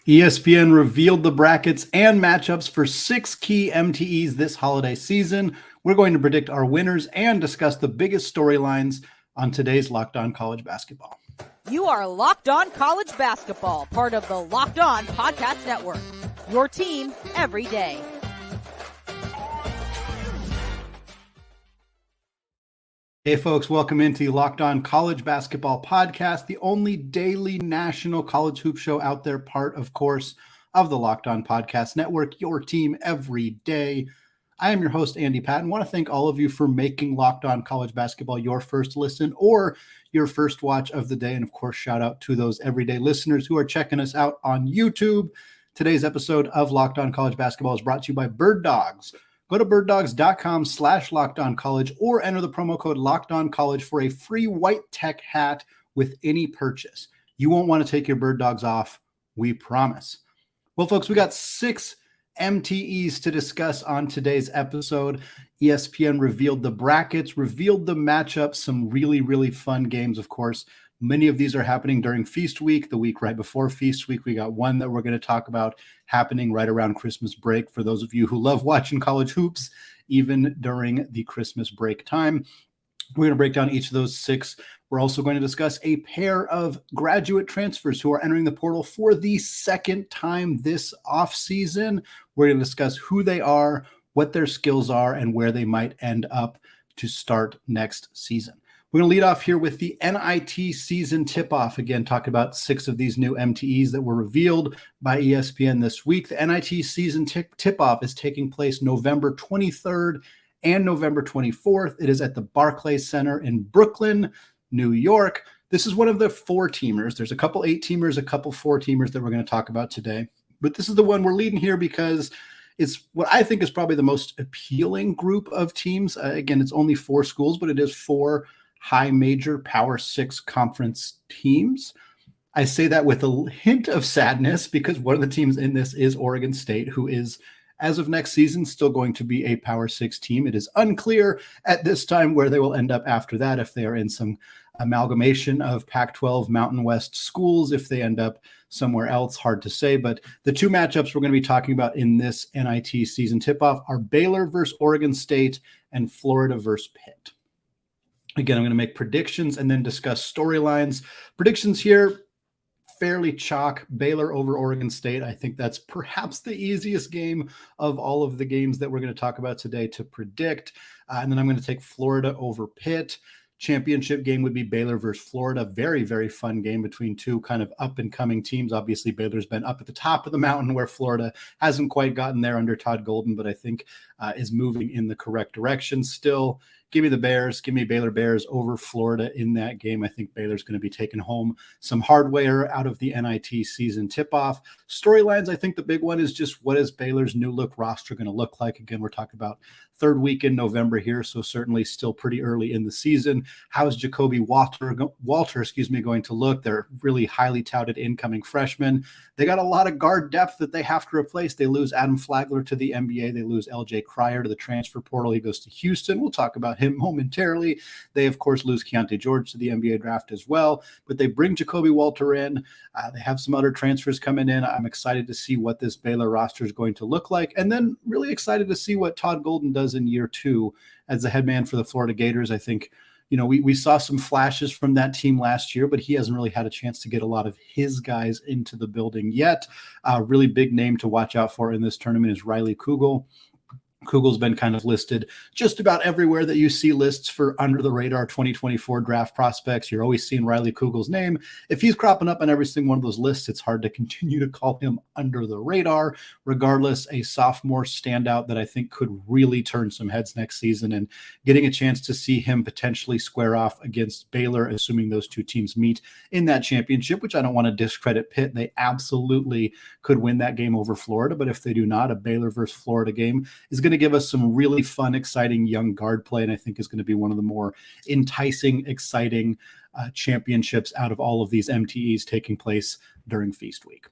ESPN revealed the brackets and matchups for 6 key MTEs this holiday season. We're going to predict our winners and discuss the biggest storylines on today's Locked On College Basketball. You are Locked On College Basketball, part of the Locked On Podcast Network. Your team every day. Hey folks, welcome into the Locked On College Basketball Podcast, the only daily national college hoop show out there, part, of course, of the Locked On Podcast Network, your team every day. I am your host, Andy Patton. I want to thank all of you for making Locked On College Basketball your first listen or your first watch of the day. And of course, shout out to those everyday listeners who are checking us out on YouTube. Today's episode of Locked On College Basketball is brought to you by Birddogs. Go to birddogs.com/lockedoncollege or enter the promo code LOCKEDONCollege for a free white tech hat with any purchase. You won't want to take your bird dogs off, we promise. Well, folks, we got 6 MTEs to discuss on today's episode. ESPN revealed the brackets, revealed the matchups, some really, really fun games, of course. Many of these are happening during Feast Week, the week right before Feast Week. We got one that we're going to talk about happening right around Christmas break for those of you who love watching college hoops, even during the Christmas break time. We're going to break down each of those 6. We're also going to discuss a pair of graduate transfers who are entering the portal for the second time this offseason. We're going to discuss who they are, what their skills are, and where they might end up to start next season. We're going to lead off here with the NIT season tip-off. Again, talk about 6 of these new MTEs that were revealed by ESPN this week. The NIT season tip-off is taking place November 23rd and November 24th. It is at the Barclays Center in Brooklyn, New York. This is one of the 4-teamers. There's a couple 8-teamers, a couple 4-teamers that we're going to talk about today. But this is the one we're leading here because it's what I think is probably the most appealing group of teams. Again, it's only 4 schools, but it is 4 high major Power 6 conference teams. I say that with a hint of sadness because one of the teams in this is Oregon State, who is, as of next season, still going to be a Power 6 team. It is unclear at this time where they will end up after that, if they are in some amalgamation of Pac-12 Mountain West schools, if they end up somewhere else, hard to say. But the 2 matchups we're going to be talking about in this NIT season tip-off are Baylor versus Oregon State and Florida versus Pitt. Again, I'm going to make predictions and then discuss storylines. Predictions here, fairly chalk. Baylor over Oregon State. I think that's perhaps the easiest game of all of the games that we're going to talk about today to predict. And then I'm going to take Florida over Pitt. Championship game would be Baylor versus Florida. Very, very fun game between 2 kind of up-and-coming teams. Obviously, Baylor's been up at the top of the mountain where Florida hasn't quite gotten there under Todd Golden, but I think is moving in the correct direction still. Give me the Bears. Give me Baylor Bears over Florida in that game. I think Baylor's going to be taking home some hardware out of the NIT season tip-off. Storylines, I think the big one is just what is Baylor's new look roster going to look like? Again, we're talking about 3rd week in November here, so certainly still pretty early in the season. How is Jacoby Walter going to look? They're really highly touted incoming freshmen. They got a lot of guard depth that they have to replace. They lose Adam Flagler to the NBA. They lose LJ Cryer to the transfer portal. He goes to Houston. We'll talk about him momentarily. They, of course, lose Keontae George to the NBA draft as well, but they bring Jacoby Walter in. They have some other transfers coming in. I'm excited to see what this Baylor roster is going to look like, and then really excited to see what Todd Golden does in year 2 as the head man for the Florida Gators. I think, we saw some flashes from that team last year, but he hasn't really had a chance to get a lot of his guys into the building yet. A really big name to watch out for in this tournament is Riley Kugel. Kugel's been kind of listed just about everywhere that you see lists for under-the-radar 2024 draft prospects. You're always seeing Riley Kugel's name. If he's cropping up on every single one of those lists, it's hard to continue to call him under the radar. Regardless, a sophomore standout that I think could really turn some heads next season, and getting a chance to see him potentially square off against Baylor, assuming those 2 teams meet in that championship, which I don't want to discredit Pitt. They absolutely could win that game over Florida, but if they do not, a Baylor versus Florida game is going to give us some really fun, exciting young guard play, and I think is going to be one of the more enticing, exciting championships out of all of these MTEs taking place during Feast Week.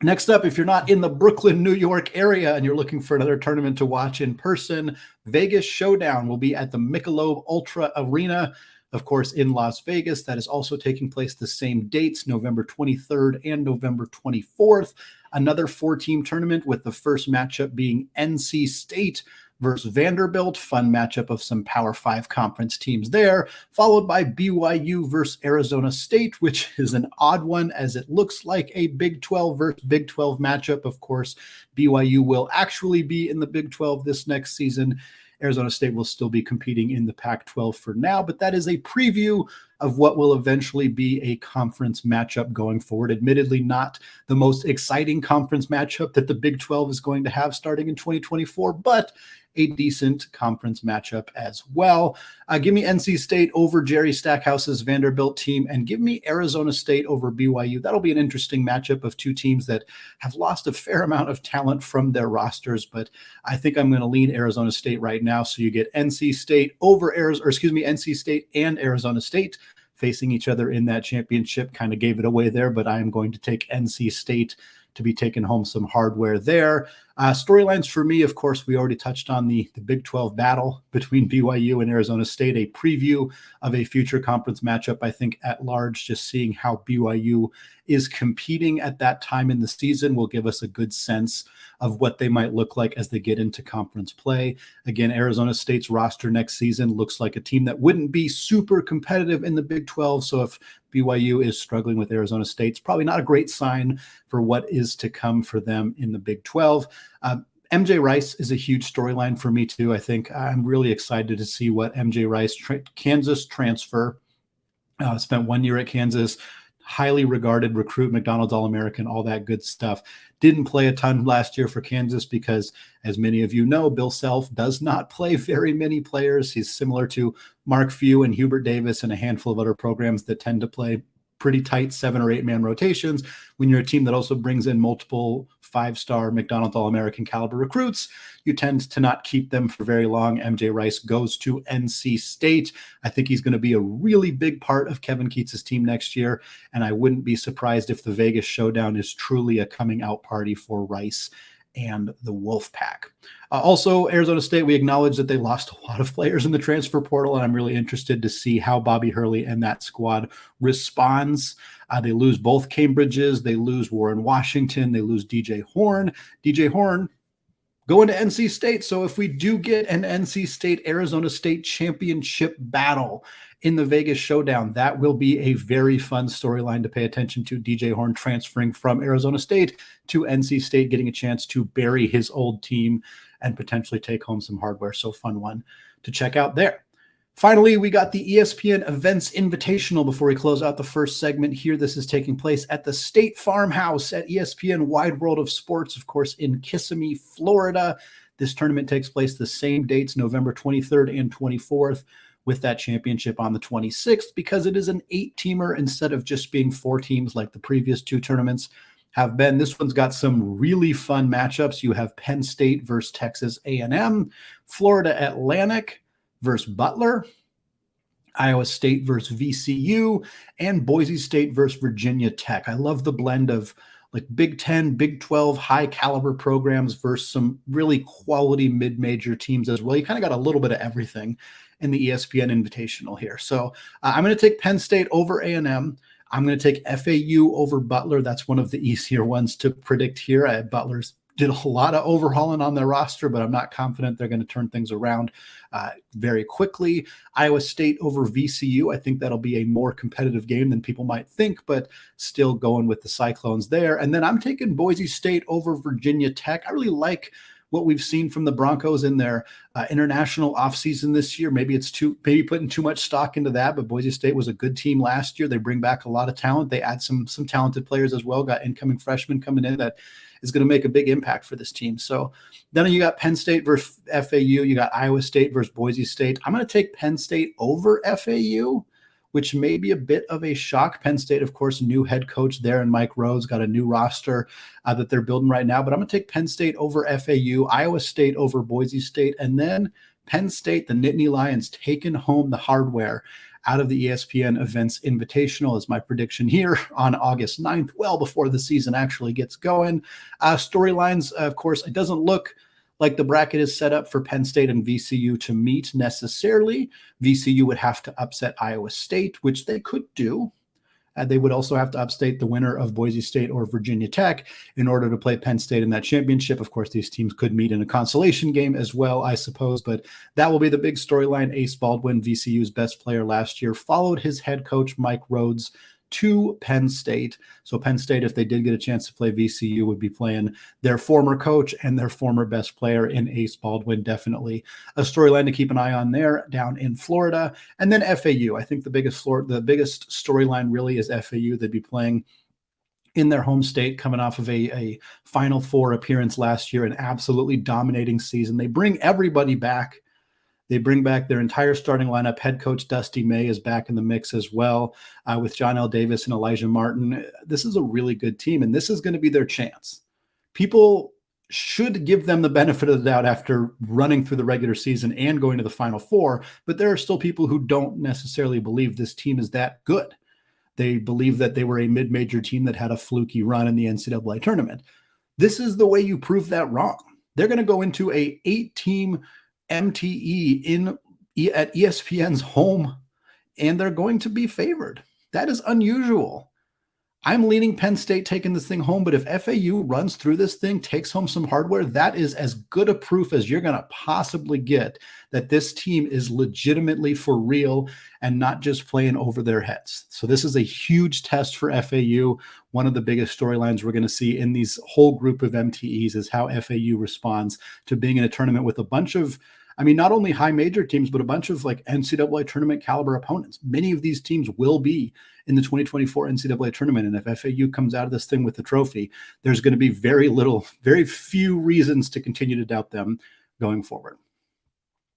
Next up, if you're not in the Brooklyn, New York area and you're looking for another tournament to watch in person, Vegas Showdown will be at the Michelob Ultra Arena. of course, in Las Vegas. That is also taking place the same dates, November 23rd and November 24th. Another 4-team tournament with the first matchup being NC State versus Vanderbilt. Fun matchup of some Power 5 conference teams there, followed by BYU versus Arizona State, which is an odd one as it looks like a Big 12 versus Big 12 matchup. Of course, BYU will actually be in the Big 12 this next season. Arizona State will still be competing in the Pac-12 for now, but that is a preview of what will eventually be a conference matchup going forward. Admittedly, not the most exciting conference matchup that the Big 12 is going to have starting in 2024, but a decent conference matchup as well. Give me NC State over Jerry Stackhouse's Vanderbilt team, and give me Arizona State over BYU. That'll be an interesting matchup of two teams that have lost a fair amount of talent from their rosters, but I think I'm going to lean Arizona State right now. So you get NC State over NC State and Arizona State facing each other in that championship. Kind of gave it away there, but I am going to take NC State to be taking home some hardware there. Storylines for me, of course, we already touched on the Big 12 battle between BYU and Arizona State, a preview of a future conference matchup. I think at large, just seeing how BYU is competing at that time in the season will give us a good sense of what they might look like as they get into conference play. Again, Arizona State's roster next season looks like a team that wouldn't be super competitive in the Big 12. So if BYU is struggling with Arizona State, it's probably not a great sign for what is to come for them in the Big 12. MJ Rice is a huge storyline for me too. I think I'm really excited to see what MJ Rice, Kansas transfer, spent 1 year at Kansas, highly regarded recruit, McDonald's All-American, all that good stuff. Didn't play a ton last year for Kansas because, as many of you know, Bill Self does not play very many players. He's similar to Mark Few and Hubert Davis and a handful of other programs that tend to play pretty tight 7 or 8 man rotations. When you're a team that also brings in multiple 5-star McDonald's All-American caliber recruits, you tend to not keep them for very long. MJ Rice goes to NC State. I think he's going to be a really big part of Kevin Keats' team next year, and I wouldn't be surprised if the Vegas Showdown is truly a coming out party for Rice and the Wolfpack. Also, Arizona State, we acknowledge that they lost a lot of players in the transfer portal, and I'm really interested to see how Bobby Hurley and that squad responds. They lose both Cambridges. They lose Warren Washington. They lose DJ Horne. DJ Horne going to NC State. So if we do get an NC State-Arizona State championship battle in the Vegas Showdown, that will be a very fun storyline to pay attention to. DJ Horne transferring from Arizona State to NC State, getting a chance to bury his old team and potentially take home some hardware. So fun one to check out there. Finally, we got the ESPN Events Invitational before we close out the first segment here. This is taking place at the State Farmhouse at ESPN Wide World of Sports, of course, in Kissimmee, Florida. This tournament takes place the same dates, November 23rd and 24th, with that championship on the 26th, because it is an 8-teamer instead of just being 4 teams like the previous 2 tournaments have been. This one's got some really fun matchups. You have Penn State versus Texas A&M, Florida Atlantic versus Butler, Iowa State versus VCU, and Boise State versus Virginia Tech. I love the blend of like Big 10, Big 12, high caliber programs versus some really quality mid-major teams as well. You kind of got a little bit of everything in the ESPN Invitational here. So I'm going to take Penn State over A&M. I'm going to take FAU over Butler. That's one of the easier ones to predict here. Butler's did a lot of overhauling on their roster, but I'm not confident they're going to turn things around very quickly. Iowa State over VCU. I think that'll be a more competitive game than people might think, but still going with the Cyclones there. And then I'm taking Boise State over Virginia Tech. I really like what we've seen from the Broncos in their international offseason this year. Maybe it's maybe putting too much stock into that, but Boise State was a good team last year. They bring back a lot of talent. They add some talented players as well. Got incoming freshmen coming in that is going to make a big impact for this team. So then you got Penn State versus FAU. You got Iowa State versus Boise State. I'm going to take Penn State over FAU, which may be a bit of a shock. Penn State, of course, new head coach there, and Mike Rhodes got a new roster that they're building right now. But I'm going to take Penn State over FAU, Iowa State over Boise State, and then Penn State, the Nittany Lions, taking home the hardware out of the ESPN Events Invitational is my prediction here on August 9th, well before the season actually gets going. Storylines, of course, it doesn't look like the bracket is set up for Penn State and VCU to meet necessarily. VCU would have to upset Iowa State, which they could do. They would also have to upstate the winner of Boise State or Virginia Tech in order to play Penn State in that championship. Of course, these teams could meet in a consolation game as well, I suppose, but that will be the big storyline. Ace Baldwin, VCU's best player last year, followed his head coach, Mike Rhodes, to Penn State. So Penn State, if they did get a chance to play VCU, would be playing their former coach and their former best player in Ace Baldwin. Definitely a storyline to keep an eye on there down in Florida. And then FAU. I think the biggest storyline really is FAU. They'd be playing in their home state, coming off of a Final Four appearance last year, an absolutely dominating season. They bring everybody back. They bring back their entire starting lineup. Head coach Dusty May is back in the mix as well, with John L. Davis and Elijah Martin. This is a really good team, and this is going to be their chance. People should give them the benefit of the doubt after running through the regular season and going to the Final Four, but there are still people who don't necessarily believe this team is that good. They believe that they were a mid-major team that had a fluky run in the NCAA tournament. This is the way you prove that wrong. They're going to go into a 8-team MTE at ESPN's home, and they're going to be favored. That is unusual. I'm leaning Penn State taking this thing home, but if FAU runs through this thing, takes home some hardware, that is as good a proof as you're going to possibly get that this team is legitimately for real and not just playing over their heads. So this is a huge test for FAU. One of the biggest storylines we're going to see in these whole group of MTEs is how FAU responds to being in a tournament with a bunch of, not only high major teams, but a bunch of like NCAA tournament caliber opponents. Many of these teams will be in the 2024 NCAA tournament. And if FAU comes out of this thing with the trophy, there's going to be very few reasons to continue to doubt them going forward.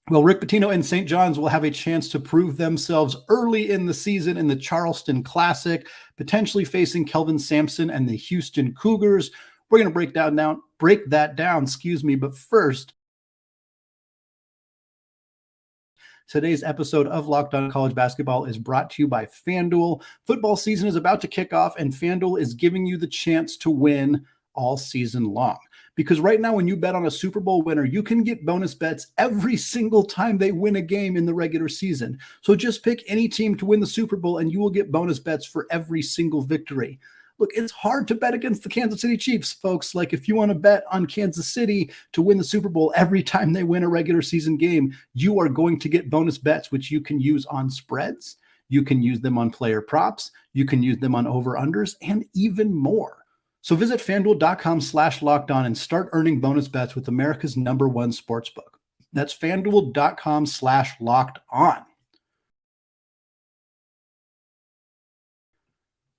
Well, Rick Pitino and St. John's will have a chance to prove themselves early in the season in the Charleston Classic, potentially facing Kelvin Sampson and the Houston Cougars. We're going to break that down, but first, today's episode of Locked On College Basketball is brought to you by FanDuel. Football season is about to kick off, and FanDuel is giving you the chance to win all season long. Because right now, when you bet on a Super Bowl winner, you can get bonus bets every single time they win a game in the regular season. So just pick any team to win the Super Bowl, and you will get bonus bets for every single victory. Look, it's hard to bet against the Kansas City Chiefs, folks. Like, if you want to bet on Kansas City to win the Super Bowl every time they win a regular season game, you are going to get bonus bets, which you can use on spreads. You can use them on player props. You can use them on over-unders and even more. So visit FanDuel.com/lockedon and start earning bonus bets with America's #1 sportsbook. That's FanDuel.com/lockedon.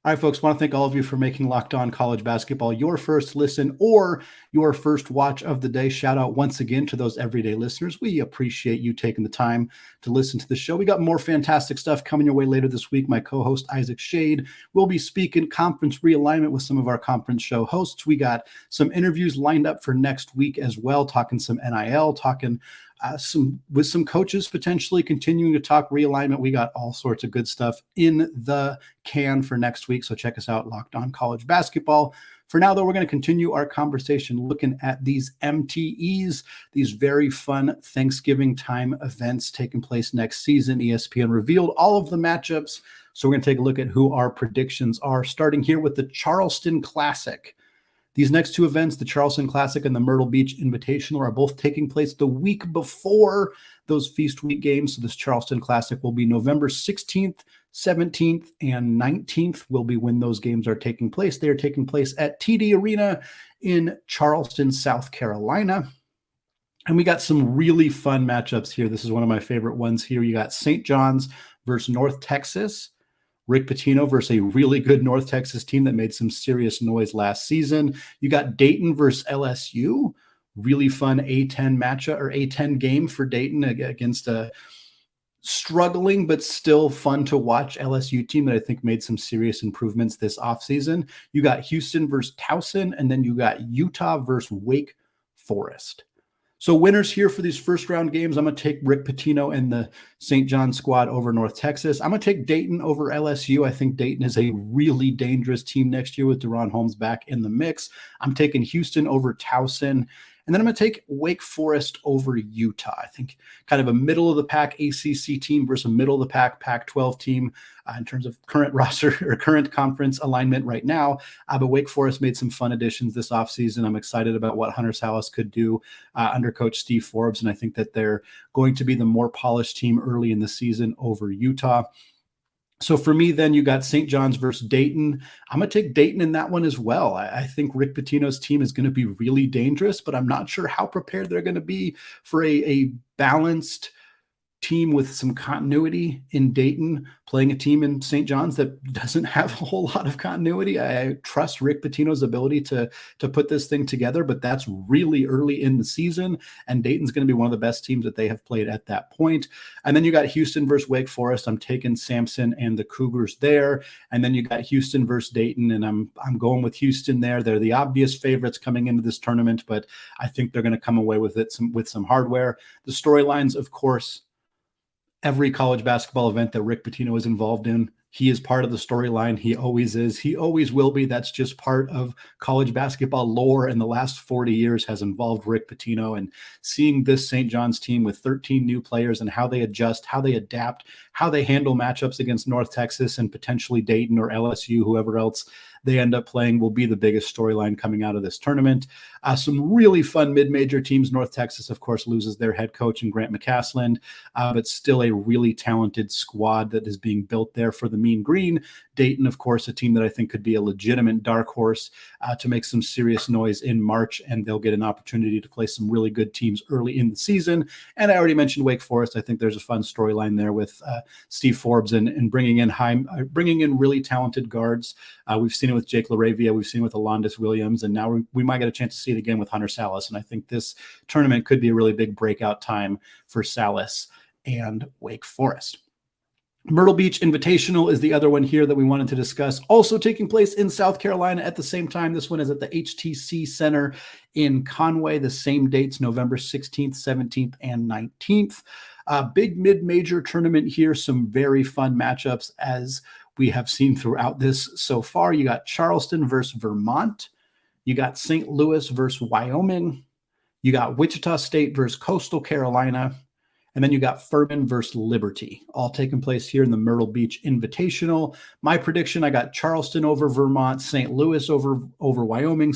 All right, folks, want to thank all of you for making Locked On College Basketball your first listen or your first watch of the day. Shout out once again to those everyday listeners. We appreciate you taking the time to listen to the show. We got more fantastic stuff coming your way later this week. My co-host Isaac Shade will be speaking conference realignment with some of our conference show hosts. We got some interviews lined up for next week as well, talking some NIL, talking with some coaches potentially continuing to talk realignment. We got all sorts of good stuff in the can for next week. So check us out, Locked On College Basketball. For now, though, we're going to continue our conversation looking at these MTEs, these very fun Thanksgiving time events taking place next season. ESPN revealed all of the matchups. So we're going to take a look at who our predictions are, starting here with the Charleston Classic. These next two events, the Charleston Classic and the Myrtle Beach Invitational, are both taking place the week before those Feast Week games. So this Charleston Classic will be November 16th, 17th, and 19th will be when those games are taking place. They are taking place at TD Arena in Charleston, South Carolina. And we got some really fun matchups here. This is one of my favorite ones here. You got St. John's versus North Texas. Rick Pitino versus a really good North Texas team that made some serious noise last season. You got Dayton versus LSU. Really fun A10 matchup or A10 game for Dayton against a struggling but still fun to watch LSU team that I think made some serious improvements this offseason. You got Houston versus Towson, and then you got Utah versus Wake Forest. So winners here for these first round games, I'm going to take Rick Pitino and the St. John squad over North Texas. I'm going to take Dayton over LSU. I think Dayton is a really dangerous team next year with Deron Holmes back in the mix. I'm taking Houston over Towson. And then I'm going to take Wake Forest over Utah. I think kind of a middle of the pack ACC team versus a middle of the pack Pac-12 team in terms of current roster or current conference alignment right now. But Wake Forest made some fun additions this offseason. I'm excited about what Hunter Sallis could do under coach Steve Forbes. And I think that they're going to be the more polished team early in the season over Utah. So for me, then you got St. John's versus Dayton. I'm going to take Dayton in that one as well. I think Rick Pitino's team is going to be really dangerous, but I'm not sure how prepared they're going to be for a balanced team with some continuity in Dayton, playing a team in St. John's that doesn't have a whole lot of continuity. I trust Rick Pitino's ability to put this thing together, but that's really early in the season, and Dayton's going to be one of the best teams that they have played at that point. And then you got Houston versus Wake Forest. I'm taking Sampson and the Cougars there. And then you got Houston versus Dayton, and I'm going with Houston there. They're the obvious favorites coming into this tournament, but I think they're going to come away with it with some hardware. The storylines, of course, every college basketball event that Rick Pitino is involved in, he is part of the storyline. He always is. He always will be. That's just part of college basketball lore, and the last 40 years has involved Rick Pitino. And seeing this St. John's team with 13 new players and how they adjust, how they adapt, how they handle matchups against North Texas and potentially Dayton or LSU, whoever else they end up playing, will be the biggest storyline coming out of this tournament. Some really fun mid-major teams. North Texas, of course, loses their head coach in Grant McCasland, but still a really talented squad that is being built there for the Mean Green. Dayton, of course, a team that I think could be a legitimate dark horse to make some serious noise in March, and they'll get an opportunity to play some really good teams early in the season. And I already mentioned Wake Forest. I think there's a fun storyline there with Steve Forbes and bringing in really talented guards. We've seen it with Jake LaRavia. We've seen it with Alondis Williams, and now we might get a chance to see it again with Hunter Sallis. And I think this tournament could be a really big breakout time for Sallis and Wake Forest. Myrtle Beach Invitational is the other one here that we wanted to discuss. Also taking place in South Carolina at the same time. This one is at the HTC Center in Conway. The same dates, November 16th, 17th, and 19th. Big mid-major tournament here. Some very fun matchups as we have seen throughout this so far. You got Charleston versus Vermont. You got St. Louis versus Wyoming. You got Wichita State versus Coastal Carolina. And then you got Furman versus Liberty, all taking place here in the Myrtle Beach Invitational. My prediction, I got Charleston over Vermont, St. Louis over Wyoming,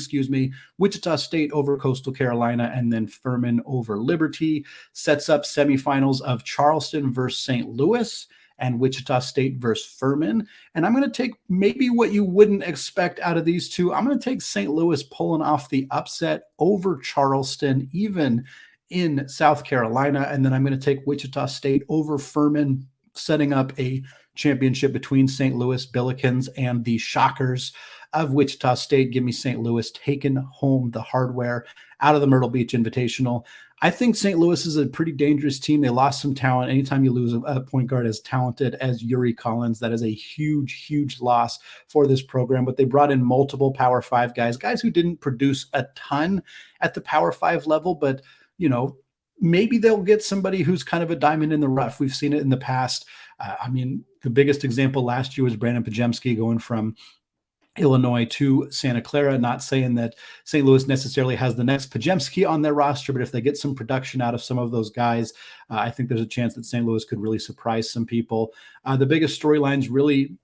Wichita State over Coastal Carolina, and then Furman over Liberty. Sets up semifinals of Charleston versus St. Louis and Wichita State versus Furman. And I'm going to take maybe what you wouldn't expect out of these two. I'm going to take St. Louis pulling off the upset over Charleston, even in South Carolina. And then I'm going to take Wichita State over Furman, setting up a championship between St. Louis Billikens and the Shockers of Wichita State. Give me St. Louis taking home the hardware out of the Myrtle Beach Invitational. I think St. Louis is a pretty dangerous team. They lost some talent. Anytime you lose a point guard as talented as Yuri Collins, that is a huge, huge loss for this program. But they brought in multiple Power 5 guys who didn't produce a ton at the Power 5 level, but maybe they'll get somebody who's kind of a diamond in the rough. We've seen it in the past. The biggest example last year was Brandon Pajemski going from Illinois to Santa Clara. Not saying that St. Louis necessarily has the next Pajemski on their roster, but if they get some production out of some of those guys, I think there's a chance that St. Louis could really surprise some people. The biggest storylines really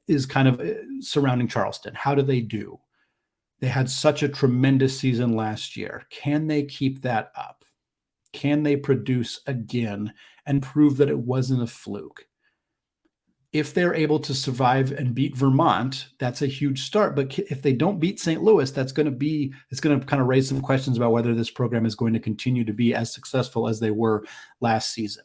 is kind of surrounding Charleston. How do they do? They had such a tremendous season last year. Can they keep that up? Can they produce again and prove that it wasn't a fluke? If they're able to survive and beat Vermont, that's a huge start. But if they don't beat St. Louis, it's going to kind of raise some questions about whether this program is going to continue to be as successful as they were last season.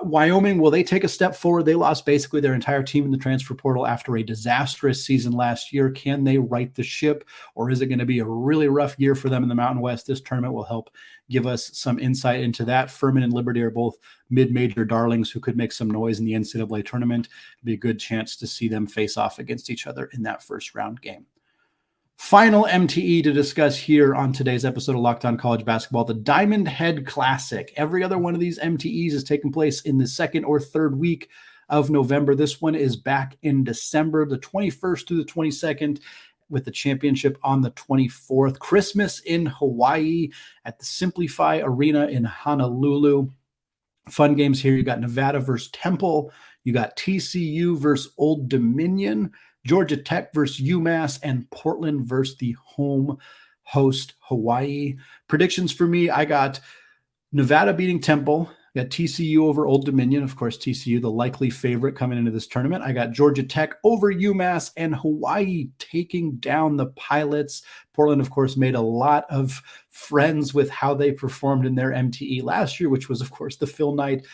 Wyoming, will they take a step forward? They lost basically their entire team in the transfer portal after a disastrous season last year. Can they right the ship, or is it going to be a really rough year for them in the Mountain West? This tournament will help give us some insight into that. Furman and Liberty are both mid-major darlings who could make some noise in the NCAA tournament. It'd be a good chance to see them face off against each other in that first round game. Final MTE to discuss here on today's episode of Locked On College Basketball, the Diamond Head Classic. Every other one of these MTEs is taking place in the second or third week of November. This one is back in December, the 21st through the 22nd. with the championship on the 24th. Christmas in Hawaii at the Simplify Arena in Honolulu. Fun games here. You got Nevada versus Temple. You got TCU versus Old Dominion, Georgia Tech versus UMass, and Portland versus the home host Hawaii. Predictions for me, I got Nevada beating Temple. I got TCU over Old Dominion. Of course, TCU, the likely favorite coming into this tournament. I got Georgia Tech over UMass, and Hawaii taking down the Pilots. Portland, of course, made a lot of friends with how they performed in their MTE last year, which was, of course, the Phil Knight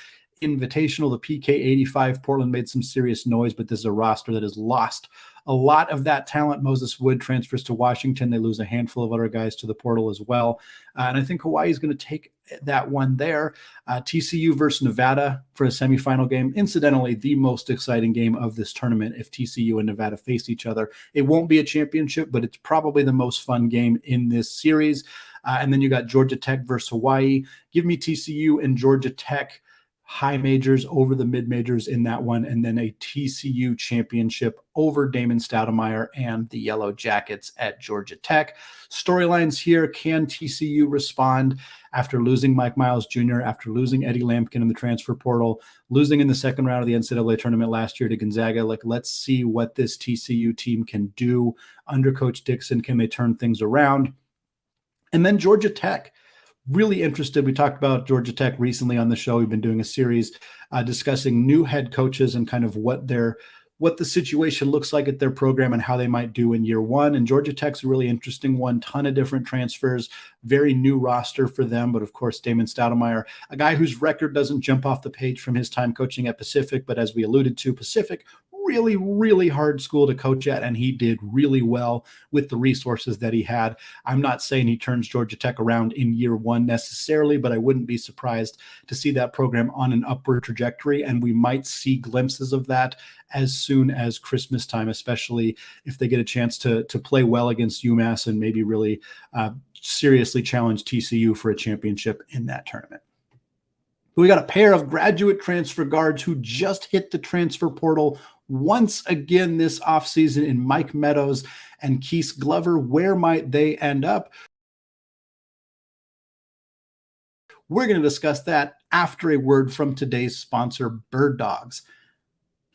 Invitational, the PK85. Portland made some serious noise, but this is a roster that has lost a lot of that talent. Moses Wood transfers to Washington. They lose a handful of other guys to the portal as well. And I think Hawaii is going to take that one there. TCU versus Nevada for a semifinal game. Incidentally, the most exciting game of this tournament if TCU and Nevada face each other. It won't be a championship, but it's probably the most fun game in this series. And then you got Georgia Tech versus Hawaii. Give me TCU and Georgia Tech high majors over the mid majors in that one, and then a TCU championship over Damon Stoudemire and the Yellow Jackets at Georgia Tech. Storylines here: can TCU respond after losing Mike Miles Jr., after losing Eddie Lampkin in the transfer portal, losing in the second round of the NCAA tournament last year to Gonzaga? Let's see what this TCU team can do under Coach Dixon. Can they turn things around? And then Georgia Tech. Really interested. We talked about Georgia Tech recently on the show. We've been doing a series discussing new head coaches and kind of what the situation looks like at their program and how they might do in year one. And Georgia Tech's a really interesting one. Ton of different transfers, very new roster for them. But of course, Damon Stoudemire, a guy whose record doesn't jump off the page from his time coaching at Pacific. But as we alluded to, Pacific, really, really hard school to coach at, and he did really well with the resources that he had. I'm not saying he turns Georgia Tech around in year one necessarily, but I wouldn't be surprised to see that program on an upward trajectory, and we might see glimpses of that as soon as Christmas time, especially if they get a chance to play well against UMass and maybe really seriously challenge TCU for a championship in that tournament. We got a pair of graduate transfer guards who just hit the transfer portal once again this offseason in Mike Meadows and Keith Glover. Where might they end up? We're going to discuss that after a word from today's sponsor, Birddogs.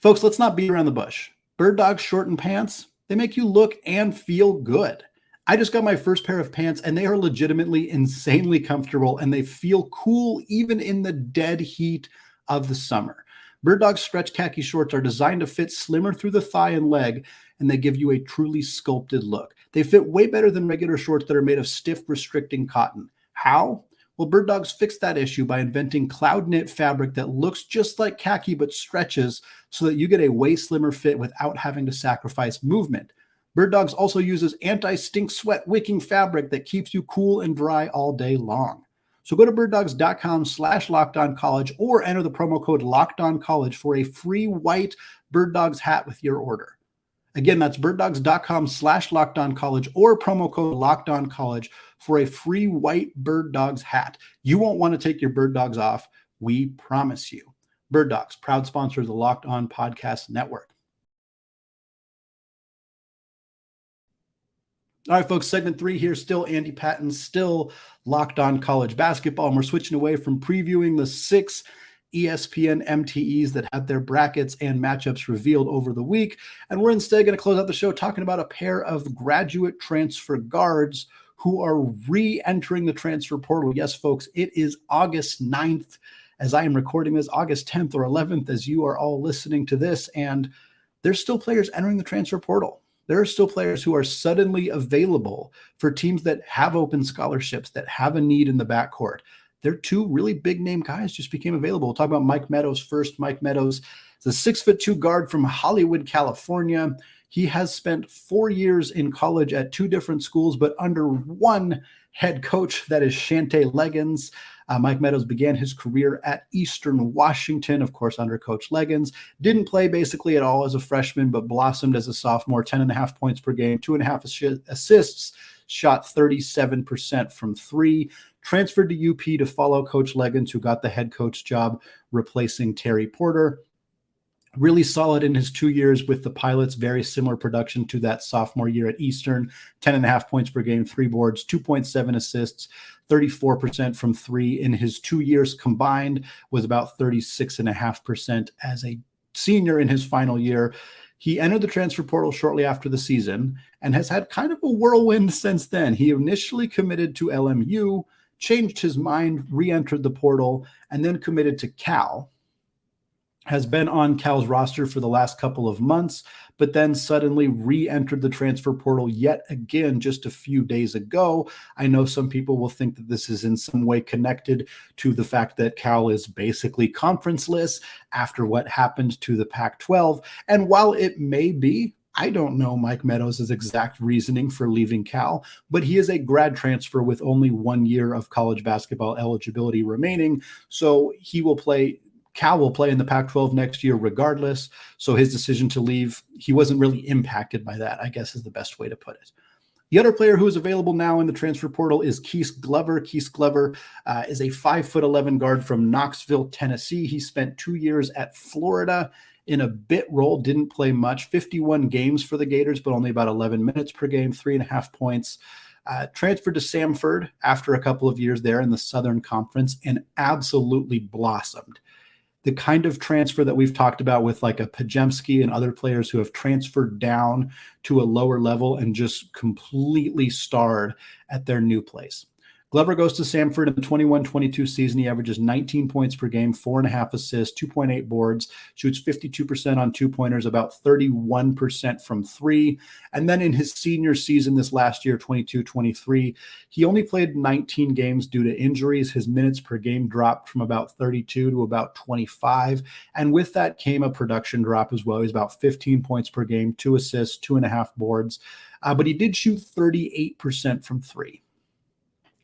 Folks, let's not beat around the bush. Birddogs short and pants, they make you look and feel good. I just got my first pair of pants, and they are legitimately insanely comfortable, and they feel cool even in the dead heat of the summer. Birddogs stretch khaki shorts are designed to fit slimmer through the thigh and leg, and they give you a truly sculpted look. They fit way better than regular shorts that are made of stiff, restricting cotton. How? Well, Birddogs fixed that issue by inventing cloud knit fabric that looks just like khaki but stretches so that you get a way slimmer fit without having to sacrifice movement. Birddogs also uses anti-stink sweat wicking fabric that keeps you cool and dry all day long. So go to birddogs.com/lockedoncollege or enter the promo code LOCKEDONCollege for a free white Birddogs hat with your order. Again, that's birddogs.com/lockedoncollege or promo code LOCKEDONCollege for a free white Birddogs hat. You won't want to take your Birddogs off. We promise you. Birddogs, proud sponsor of the Locked On Podcast Network. All right, folks, segment 3 here. Still Andy Patton, still Locked On College Basketball. And we're switching away from previewing the 6 ESPN MTEs that had their brackets and matchups revealed over the week. And we're instead going to close out the show talking about a pair of graduate transfer guards who are re-entering the transfer portal. Yes, folks, it is August 9th as I am recording this, August 10th or 11th as you are all listening to this. And there's still players entering the transfer portal. There are still players who are suddenly available for teams that have open scholarships, that have a need in the backcourt. There are 2 really big name guys just became available. We'll talk about Mike Meadows first. Mike Meadows is a 6'2" guard from Hollywood, California. He has spent 4 years in college at 2 different schools, but under one head coach, that is Shante Leggins. Mike Meadows began his career at Eastern Washington, of course, under Coach Leggins. Didn't play basically at all as a freshman, but blossomed as a sophomore, 10.5 points per game, 2.5 assists, shot 37% from 3. Transferred to UP to follow Coach Leggins, who got the head coach job replacing Terry Porter. Really solid in his 2 years with the Pilots, very similar production to that sophomore year at Eastern, 10.5 points per game, 3 boards, 2.7 assists, 34% from 3 in his 2 years combined, was about 36.5% as a senior in his final year. He entered the transfer portal shortly after the season and has had kind of a whirlwind since then. He initially committed to LMU, changed his mind, re-entered the portal, and then committed to Cal. Has been on Cal's roster for the last couple of months, but then suddenly re-entered the transfer portal yet again just a few days ago. I know some people will think that this is in some way connected to the fact that Cal is basically conferenceless after what happened to the Pac-12. And while it may be, I don't know Mike Meadows' exact reasoning for leaving Cal, but he is a grad transfer with only 1 year of college basketball eligibility remaining. So Cal will play in the Pac-12 next year regardless. So his decision to leave, he wasn't really impacted by that, I guess is the best way to put it. The other player who is available now in the transfer portal is Keith Glover. Keith Glover is a 5'11" guard from Knoxville, Tennessee. He spent 2 years at Florida in a bit role, didn't play much, 51 games for the Gators, but only about 11 minutes per game, 3.5 points. Transferred to Samford after a couple of years there in the Southern Conference and absolutely blossomed. The kind of transfer that we've talked about with like a Pajemski and other players who have transferred down to a lower level and just completely starred at their new place. Glover goes to Samford in the 21-22 season. He averages 19 points per game, 4.5 assists, 2.8 boards, shoots 52% on two-pointers, about 31% from 3. And then in his senior season this last year, 22-23, he only played 19 games due to injuries. His minutes per game dropped from about 32 to about 25. And with that came a production drop as well. He's about 15 points per game, 2 assists, 2.5 boards. But he did shoot 38% from 3.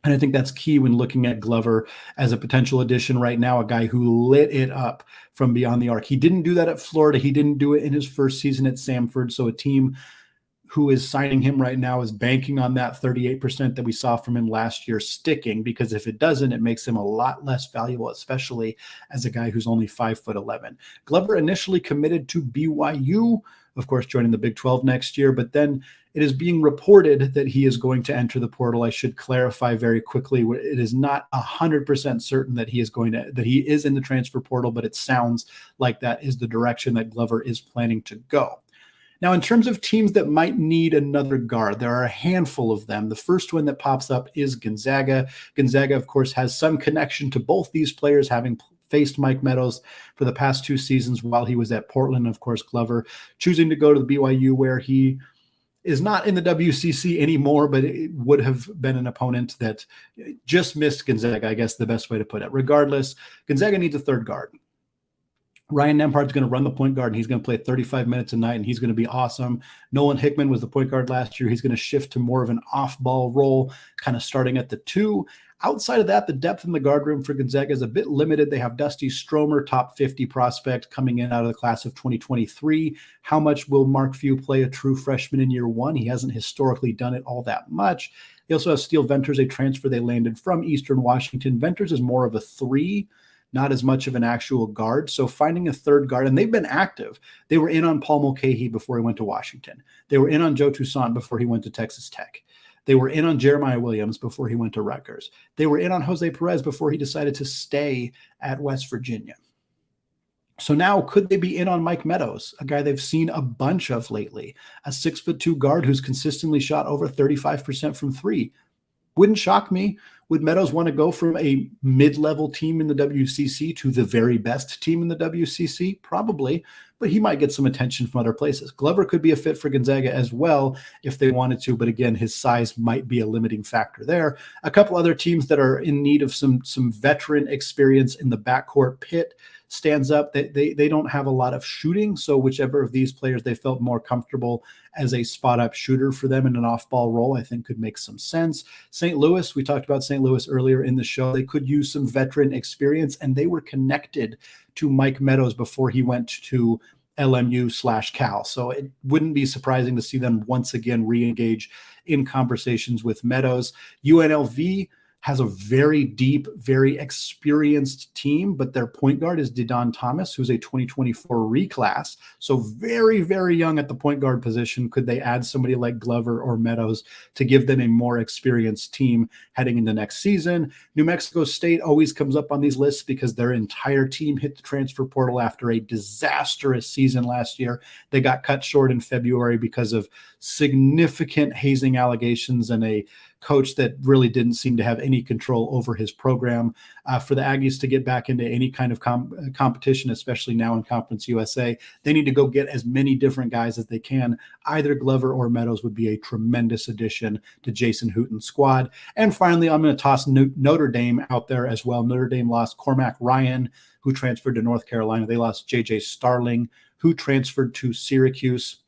And I think that's key when looking at Glover as a potential addition right now, a guy who lit it up from beyond the arc. He didn't do that at Florida. He didn't do it in his first season at Samford. So a team who is signing him right now is banking on that 38% that we saw from him last year sticking, because if it doesn't, it makes him a lot less valuable, especially as a guy who's only 5'11". Glover initially committed to BYU, of course, joining the Big 12 next year, but then it is being reported that he is going to enter the portal. I should clarify very quickly, it is not 100% certain that he is in the transfer portal, but it sounds like that is the direction that Glover is planning to go. Now, in terms of teams that might need another guard, there are a handful of them. The first one that pops up is Gonzaga. Gonzaga, of course, has some connection to both these players, having faced Mike Meadows for the past 2 seasons while he was at Portland. Of course, Glover choosing to go to the BYU, where he is not in the WCC anymore, but it would have been an opponent that just missed Gonzaga, I guess the best way to put it. Regardless, Gonzaga needs a third guard. Ryan Nembhard's going to run the point guard, and he's going to play 35 minutes a night, and he's going to be awesome. Nolan Hickman was the point guard last year. He's going to shift to more of an off-ball role, kind of starting at the 2. Outside of that, the depth in the guard room for Gonzaga is a bit limited. They have Dusty Stromer, top 50 prospect, coming in out of the class of 2023. How much will Mark Few play a true freshman in year 1? He hasn't historically done it all that much. They also have Steele Venters, a transfer they landed from Eastern Washington. Venters is more of a 3, not as much of an actual guard. So finding a third guard, and they've been active. They were in on Paul Mulcahy before he went to Washington. They were in on Joe Toussaint before he went to Texas Tech. They were in on Jeremiah Williams before he went to Rutgers. They were in on Jose Perez before he decided to stay at West Virginia. So now could they be in on Mike Meadows, a guy they've seen a bunch of lately, a 6'2" guard who's consistently shot over 35% from 3? Wouldn't shock me. Would Meadows want to go from a mid-level team in the WCC to the very best team in the WCC? Probably, but he might get some attention from other places. Glover could be a fit for Gonzaga as well if they wanted to, but again, his size might be a limiting factor there. A couple other teams that are in need of some veteran experience in the backcourt. Pitt stands up. They don't have a lot of shooting, so whichever of these players they felt more comfortable as a spot-up shooter for them in an off-ball role, I think could make some sense. St. Louis, we talked about St. Louis earlier in the show. They could use some veteran experience, and they were connected to Mike Meadows before he went to LMU/Cal. So it wouldn't be surprising to see them once again re-engage in conversations with Meadows. UNLV, has a very deep, very experienced team, but their point guard is Didon Thomas, who's a 2024 reclass. So very, very young at the point guard position. Could they add somebody like Glover or Meadows to give them a more experienced team heading into next season? New Mexico State always comes up on these lists because their entire team hit the transfer portal after a disastrous season last year. They got cut short in February because of significant hazing allegations and a coach that really didn't seem to have any control over his program. For the Aggies to get back into any kind of competition, especially now in Conference USA, they need to go get as many different guys as they can. Either Glover or Meadows would be a tremendous addition to Jason Hooten's squad. And finally, I'm going to toss Notre Dame out there as well. Notre Dame lost Cormac Ryan, who transferred to North Carolina. They lost J.J. Starling, who transferred to Syracuse.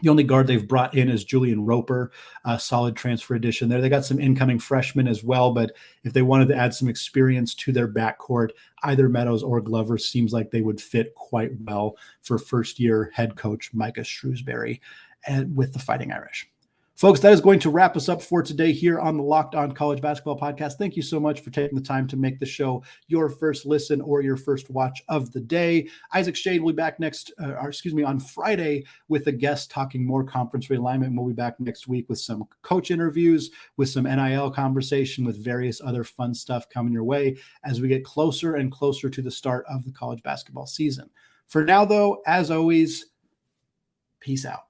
The only guard they've brought in is Julian Roper, a solid transfer addition there. They got some incoming freshmen as well, but if they wanted to add some experience to their backcourt, either Meadows or Glover seems like they would fit quite well for first-year head coach Micah Shrewsbury and with the Fighting Irish. Folks, that is going to wrap us up for today here on the Locked On College Basketball Podcast. Thank you so much for taking the time to make the show your first listen or your first watch of the day. Isaac Shade will be back on Friday with a guest talking more conference realignment. We'll be back next week with some coach interviews, with some NIL conversation, with various other fun stuff coming your way as we get closer and closer to the start of the college basketball season. For now, though, as always, peace out.